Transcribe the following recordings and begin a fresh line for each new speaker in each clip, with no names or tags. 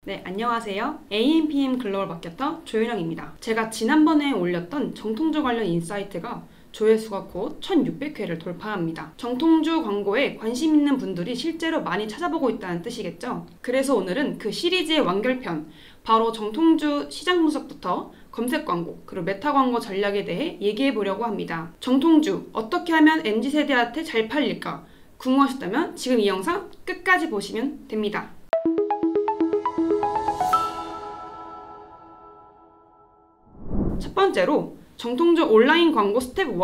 네, 안녕하세요. AMPM 글로벌 마케터 조윤영입니다. 제가 지난번에 올렸던 정통주 관련 인사이트가 조회수가 곧 1600회를 돌파합니다. 정통주 광고에 관심 있는 분들이 실제로 많이 찾아보고 있다는 뜻이겠죠? 그래서 오늘은 그 시리즈의 완결편, 바로 정통주 시장 분석부터 검색 광고, 그리고 메타 광고 전략에 대해 얘기해 보려고 합니다. 정통주, 어떻게 하면 MZ세대한테 잘 팔릴까? 궁금하셨다면 지금 이 영상 끝까지 보시면 됩니다. 첫 번째로 정통주 온라인 광고 스텝 1,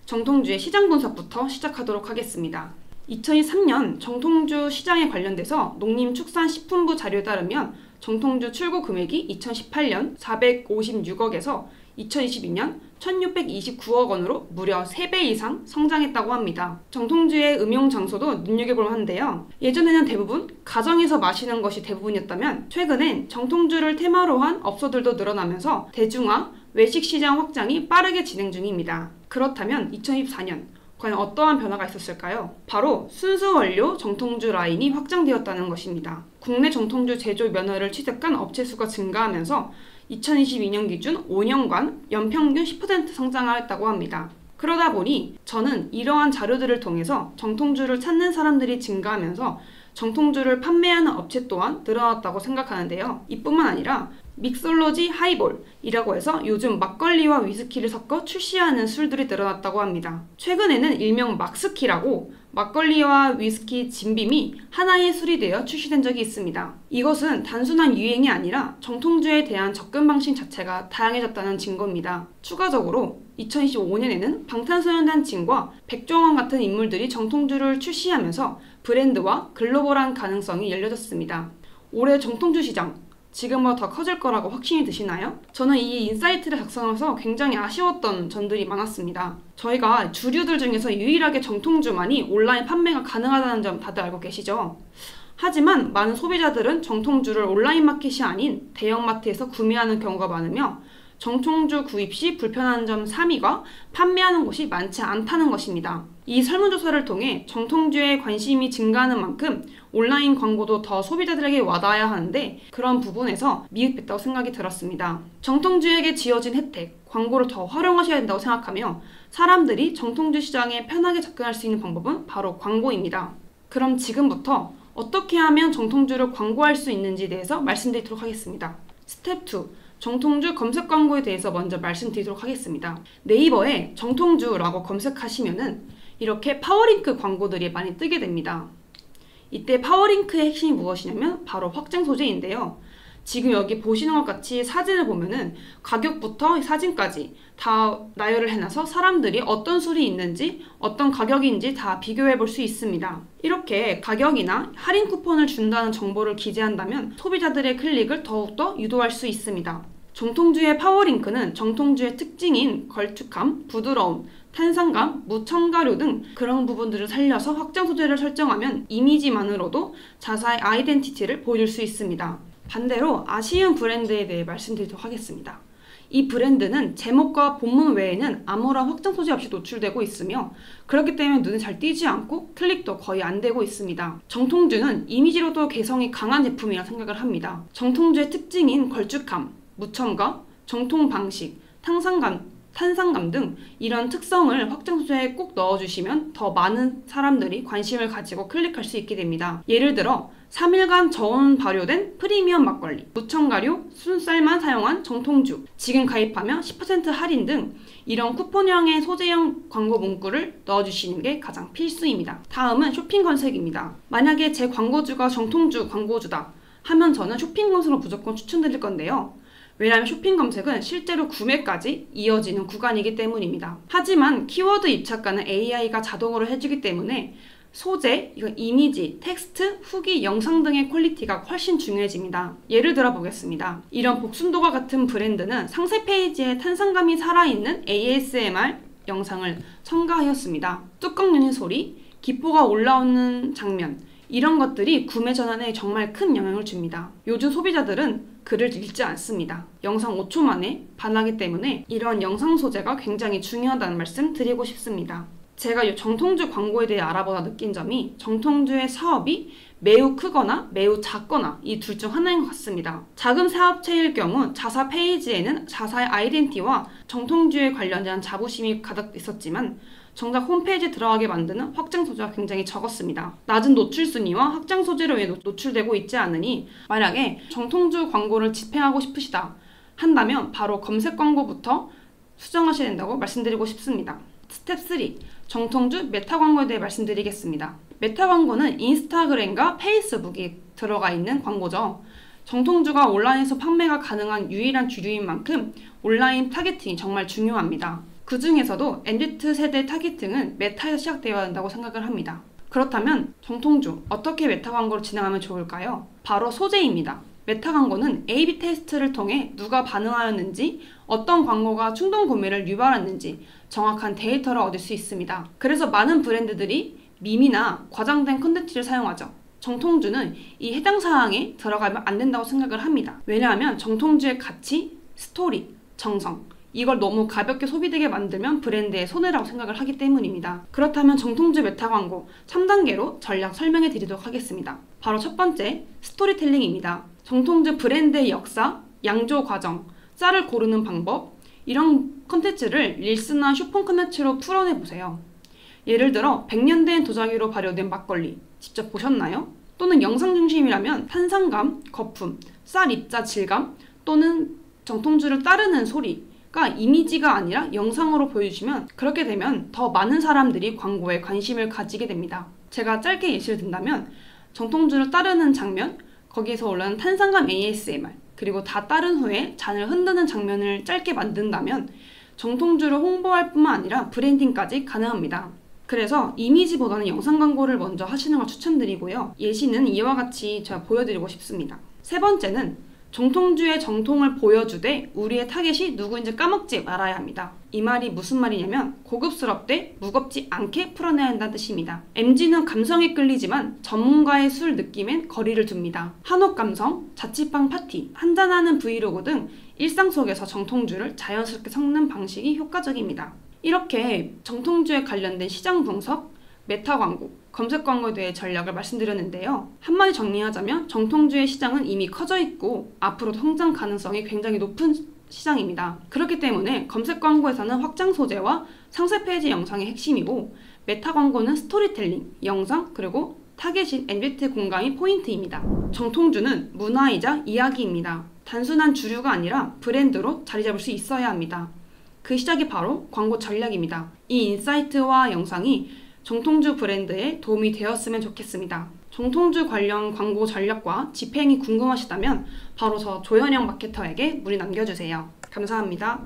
정통주의 시장 분석부터 시작하도록 하겠습니다. 2023년 정통주 시장에 관련돼서 농림축산식품부 자료에 따르면 정통주 출고 금액이 2018년 456억에서 2022년 1629억 원으로 무려 3배 이상 성장했다고 합니다. 정통주의 음용 장소도 눈여겨볼 만한데요. 예전에는 대부분 가정에서 마시는 것이 대부분이었다면 최근엔 정통주를 테마로 한 업소들도 늘어나면서 대중화, 외식 시장 확장이 빠르게 진행 중입니다. 그렇다면 2024년 과연 어떠한 변화가 있었을까요? 바로 순수 원료 정통주 라인이 확장되었다는 것입니다. 국내 정통주 제조 면허를 취득한 업체 수가 증가하면서 2022년 기준 5년간 연평균 10% 성장하였다고 합니다. 그러다 보니 저는 이러한 자료들을 통해서 정통주를 찾는 사람들이 증가하면서 정통주를 판매하는 업체 또한 늘어났다고 생각하는데요. 이뿐만 아니라 믹솔로지 하이볼이라고 해서 요즘 막걸리와 위스키를 섞어 출시하는 술들이 늘어났다고 합니다. 최근에는 일명 막스키라고 막걸리와 위스키 진빔이 하나의 술이 되어 출시된 적이 있습니다. 이것은 단순한 유행이 아니라 정통주에 대한 접근 방식 자체가 다양해졌다는 증거입니다. 추가적으로 2025년에는 방탄소년단 칭과 백종원 같은 인물들이 정통주를 출시하면서 브랜드와 글로벌한 가능성이 열려졌습니다. 올해 정통주 시장 지금보다 더 커질 거라고 확신이 드시나요? 저는 이 인사이트를 작성해서 굉장히 아쉬웠던 점들이 많았습니다. 저희가 주류들 중에서 유일하게 정통주만이 온라인 판매가 가능하다는 점 다들 알고 계시죠? 하지만 많은 소비자들은 정통주를 온라인 마켓이 아닌 대형마트에서 구매하는 경우가 많으며 정통주 구입 시 불편한 점 3위가 판매하는 곳이 많지 않다는 것입니다. 이 설문조사를 통해 정통주에 관심이 증가하는 만큼 온라인 광고도 더 소비자들에게 와닿아야 하는데 그런 부분에서 미흡했다고 생각이 들었습니다. 정통주에게 지어진 혜택, 광고를 더 활용하셔야 된다고 생각하며 사람들이 정통주 시장에 편하게 접근할 수 있는 방법은 바로 광고입니다. 그럼 지금부터 어떻게 하면 정통주를 광고할 수 있는지에 대해서 말씀드리도록 하겠습니다. 스텝 2. 정통주 검색 광고에 대해서 먼저 말씀드리도록 하겠습니다. 네이버에 정통주라고 검색하시면은 이렇게 파워링크 광고들이 많이 뜨게 됩니다. 이때 파워링크의 핵심이 무엇이냐면 바로 확장 소재인데요. 지금 여기 보시는 것 같이 사진을 보면은 가격부터 사진까지 다 나열을 해놔서 사람들이 어떤 술이 있는지 어떤 가격인지 다 비교해 볼 수 있습니다. 이렇게 가격이나 할인 쿠폰을 준다는 정보를 기재한다면 소비자들의 클릭을 더욱더 유도할 수 있습니다. 정통주의 파워링크는 정통주의 특징인 걸쭉함, 부드러움, 탄산감, 무첨가류 등 그런 부분들을 살려서 확장 소재를 설정하면 이미지만으로도 자사의 아이덴티티를 보여줄 수 있습니다. 반대로 아쉬운 브랜드에 대해 말씀드리도록 하겠습니다. 이 브랜드는 제목과 본문 외에는 아무런 확장 소재 없이 노출되고 있으며 그렇기 때문에 눈에 잘 띄지 않고 클릭도 거의 안 되고 있습니다. 정통주는 이미지로도 개성이 강한 제품이라 생각을 합니다. 정통주의 특징인 걸쭉함, 무첨가, 정통 방식, 탄산감 등 이런 특성을 확장 소재에 꼭 넣어주시면 더 많은 사람들이 관심을 가지고 클릭할 수 있게 됩니다. 예를 들어 3일간 저온 발효된 프리미엄 막걸리, 무첨가류, 순쌀만 사용한 정통주, 지금 가입하면 10% 할인 등 이런 쿠폰형의 소재형 광고 문구를 넣어주시는 게 가장 필수입니다. 다음은 쇼핑 검색입니다. 만약에 제 광고주가 정통주 광고주다 하면 저는 쇼핑 검색을 무조건 추천드릴 건데요. 왜냐하면 쇼핑 검색은 실제로 구매까지 이어지는 구간이기 때문입니다. 하지만 키워드 입착과는 AI가 자동으로 해주기 때문에 소재, 이미지, 텍스트, 후기, 영상 등의 퀄리티가 훨씬 중요해집니다. 예를 들어 보겠습니다. 이런 복순도가 같은 브랜드는 상세 페이지에 탄산감이 살아있는 ASMR 영상을 첨가하였습니다. 뚜껑 열린 소리, 기포가 올라오는 장면, 이런 것들이 구매 전환에 정말 큰 영향을 줍니다. 요즘 소비자들은 글을 읽지 않습니다. 영상 5초 만에 반하기 때문에 이런 영상 소재가 굉장히 중요하다는 말씀 드리고 싶습니다. 제가 정통주 광고에 대해 알아보다 느낀 점이 정통주의 사업이 매우 크거나 매우 작거나 이 둘 중 하나인 것 같습니다. 작은 사업체일 경우 자사 페이지에는 자사의 아이덴티와 정통주에 관련된 자부심이 가득 있었지만 정작 홈페이지에 들어가게 만드는 확장 소재가 굉장히 적었습니다. 낮은 노출 순위와 확장 소재로 왜 노출되고 있지 않으니 만약에 정통주 광고를 집행하고 싶으시다 한다면 바로 검색 광고부터 수정하셔야 된다고 말씀드리고 싶습니다. 스텝 3. 정통주 메타 광고에 대해 말씀드리겠습니다. 메타 광고는 인스타그램과 페이스북이 들어가 있는 광고죠. 정통주가 온라인에서 판매가 가능한 유일한 주류인 만큼 온라인 타겟팅이 정말 중요합니다. 그 중에서도 MZ 세대 타겟팅은 메타에서 시작되어야 한다고 생각을 합니다. 그렇다면 정통주 어떻게 메타 광고를 진행하면 좋을까요? 바로 소재입니다. 메타 광고는 A/B 테스트를 통해 누가 반응하였는지, 어떤 광고가 충동 구매를 유발했는지 정확한 데이터를 얻을 수 있습니다. 그래서 많은 브랜드들이 밈이나 과장된 콘텐츠를 사용하죠. 정통주는 이 해당 사항에 들어가면 안 된다고 생각을 합니다. 왜냐하면 정통주의 가치, 스토리, 정성 이걸 너무 가볍게 소비되게 만들면 브랜드의 손해라고 생각을 하기 때문입니다. 그렇다면 정통주 메타 광고 3단계로 전략 설명해 드리도록 하겠습니다. 바로 첫 번째, 스토리텔링입니다. 정통주 브랜드의 역사, 양조 과정, 쌀을 고르는 방법 이런 컨텐츠를 릴스나 쇼폰 컨텐츠로 풀어내보세요. 예를 들어 100년 된 도자기로 발효된 막걸리 직접 보셨나요? 또는 영상 중심이라면 탄산감, 거품, 쌀 입자 질감 또는 정통주를 따르는 소리가 이미지가 아니라 영상으로 보여주시면 그렇게 되면 더 많은 사람들이 광고에 관심을 가지게 됩니다. 제가 짧게 예시를 든다면 정통주를 따르는 장면, 거기에서 올라오는 탄산감 ASMR 그리고 다 따른 후에 잔을 흔드는 장면을 짧게 만든다면 정통주를 홍보할 뿐만 아니라 브랜딩까지 가능합니다. 그래서 이미지보다는 영상 광고를 먼저 하시는 걸 추천드리고요. 예시는 이와 같이 제가 보여드리고 싶습니다. 세 번째는 정통주의 정통을 보여주되 우리의 타겟이 누구인지 까먹지 말아야 합니다. 이 말이 무슨 말이냐면 고급스럽되 무겁지 않게 풀어내야 한다는 뜻입니다. MG는 감성에 끌리지만 전문가의 술 느낌엔 거리를 둡니다. 한옥 감성, 자취방 파티, 한잔하는 브이로그 등 일상 속에서 정통주를 자연스럽게 섞는 방식이 효과적입니다. 이렇게 정통주에 관련된 시장 분석, 메타 광고, 검색 광고에 대해 전략을 말씀드렸는데요. 한마디 정리하자면 정통주의 시장은 이미 커져 있고 앞으로도 성장 가능성이 굉장히 높은 시장입니다. 그렇기 때문에 검색 광고에서는 확장 소재와 상세 페이지 영상이 핵심이고 메타 광고는 스토리텔링, 영상, 그리고 타겟인 MZ 공감이 포인트입니다. 정통주는 문화이자 이야기입니다. 단순한 주류가 아니라 브랜드로 자리 잡을 수 있어야 합니다. 그 시작이 바로 광고 전략입니다. 이 인사이트와 영상이 정통주 브랜드에 도움이 되었으면 좋겠습니다. 정통주 관련 광고 전략과 집행이 궁금하시다면 바로 저 조현영 마케터에게 문의 남겨주세요. 감사합니다.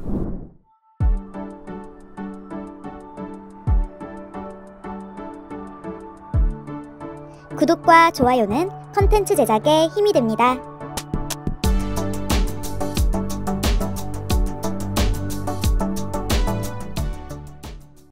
구독과 좋아요는 컨텐츠 제작에 힘이 됩니다.